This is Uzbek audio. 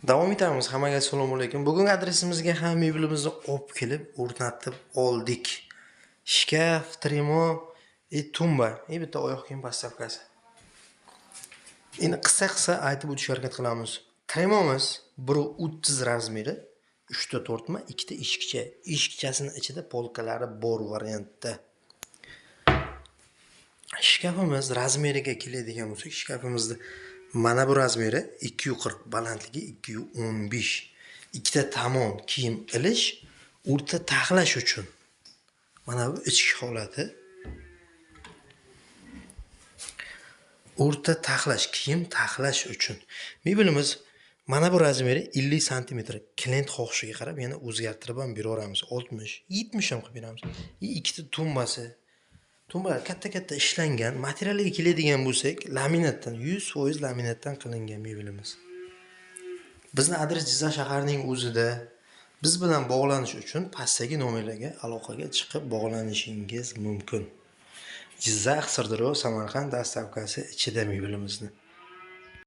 Davom etamiz. Hammaga assalomu alaykum. Bugungi adresimizga ham mebelimizni olib kelib o'rnatib oldik. Shkaf, trimo, tumba, bitta oyoq kiyim postavkasi. Endi qissa aytib o'tishga harakat qilamiz. Trimomiz 1.30 razmeri, 3 ta tortma, 2 ta eshikcha. Eshikchasining ichida polkalari bor variantda. Shkafimiz razmeriga keladigan bo'lsak, shkafimizni mana bu razmeri 240, balandligi 215. Ikkita tomon kiyim ilish, o'rta taxlash uchun. Mana bu ichki holati. O'rta taxlash, kiyim taxlash uchun. Mebelimiz mana bu razmeri 50 sm. Klient xohishiga qarab yana o'zgartirib ham beraveramiz. 60, 70 ham qilib beramiz. Ikkita tumbasi. Tumbalar katta ishlangan. Materialiga keladigan bo'lsak, laminatdan, 100% laminatdan qilingan mebelimiz. Bizning adres Jizzax shaharining o'zida. Biz bilan bog'lanish uchun pastdagi nomerlarga aloqaga chiqib bog'lanishingiz mumkin. Jizzax, Sirdaryo, Samarqand dastavkasi ichida mebelimizni.